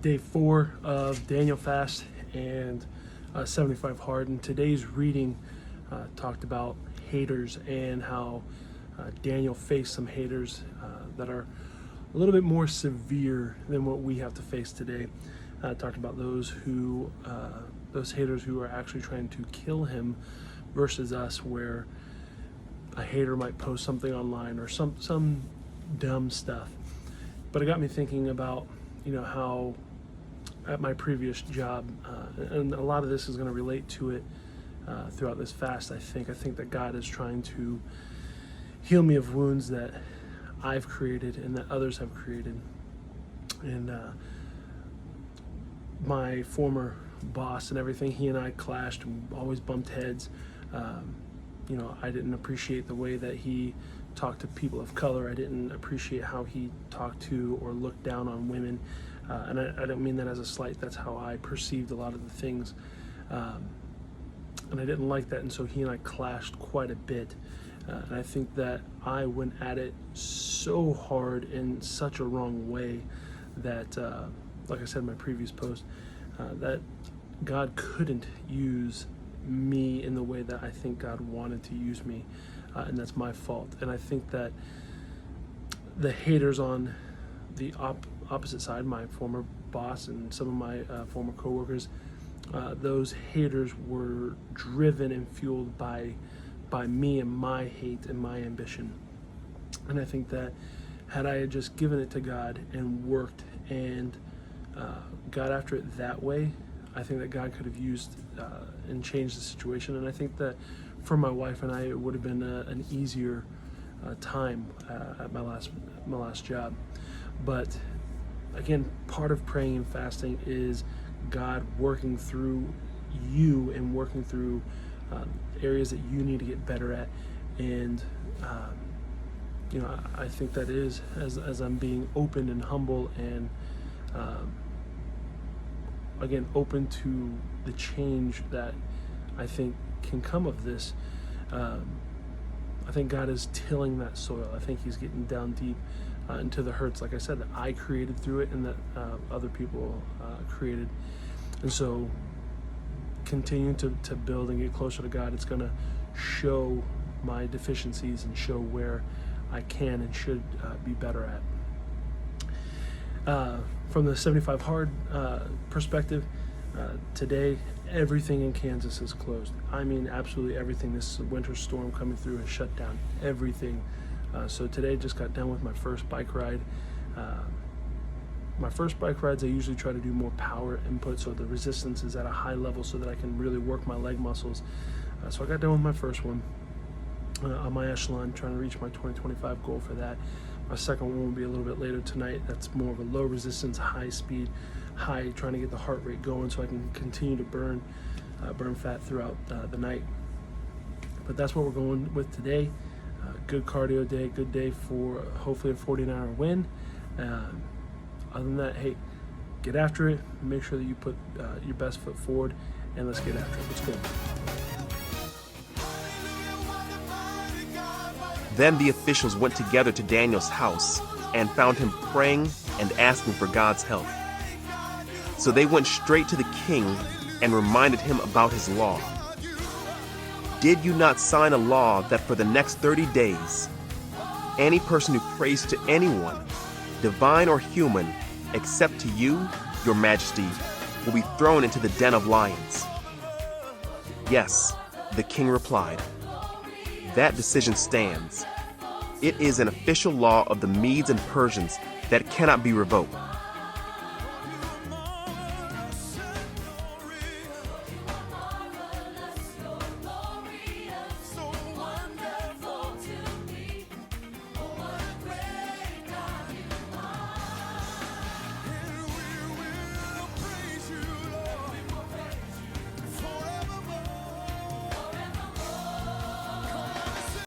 day 4 of Daniel fast and 75 hard, and today's reading talked about haters and how Daniel faced some haters that are a little bit more severe than what we have to face today. Talked about those haters who are actually trying to kill him versus us, where a hater might post something online or some dumb stuff. But it got me thinking about, how at my previous job, and a lot of this is going to relate to it throughout this fast. I think that God is trying to heal me of wounds that I've created and that others have created. And my former boss and everything, he and I clashed, always bumped heads. I didn't appreciate the way that he talked to people of color. I didn't appreciate how he talked to or looked down on women. And I don't mean that as a slight. That's how I perceived a lot of the things. And I didn't like that. And so he and I clashed quite a bit. And I think that I went at it so hard in such a wrong way that, like I said in my previous post, that God couldn't use me in the way that I think God wanted to use me, and that's my fault. And I think that the haters on the opposite side, my former boss and some of my former coworkers, those haters were driven and fueled by me and my hate and my ambition. And I think that had I just given it to God and worked and got after it that way, I think that God could have used and changed the situation. And I think that for my wife and I, it would have been an easier time at my last job. But again, part of praying and fasting is God working through you and working through areas that you need to get better at. And I think that is as I'm being open and humble and again, open to the change that I think can come of this. I think God is tilling that soil. I think he's getting down deep into the hurts, like I said, that I created through it and that other people created. And so continuing to build and get closer to God, it's going to show my deficiencies and show where I can and should be better at. From the 75 hard perspective, today everything in Kansas is closed. I mean, absolutely everything. This winter storm coming through has shut down everything. So today just got done with my first bike ride. My first bike rides, I usually try to do more power input, so the resistance is at a high level so that I can really work my leg muscles. So I got done with my first one on my Echelon, trying to reach my 2025 goal for that. My second one will be a little bit later tonight. That's more of a low resistance, high speed, trying to get the heart rate going so I can continue to burn fat throughout the night. But that's what we're going with today. Good cardio day, good day for hopefully a 49-hour win. Other than that, hey, get after it. Make sure that you put your best foot forward, and let's get after it. Let's go. Then the officials went together to Daniel's house and found him praying and asking for God's help. So they went straight to the king and reminded him about his law. Did you not sign a law that for the next 30 days, any person who prays to anyone, divine or human, except to you, your majesty, will be thrown into the den of lions? Yes, the king replied. That decision stands. It is an official law of the Medes and Persians that cannot be revoked.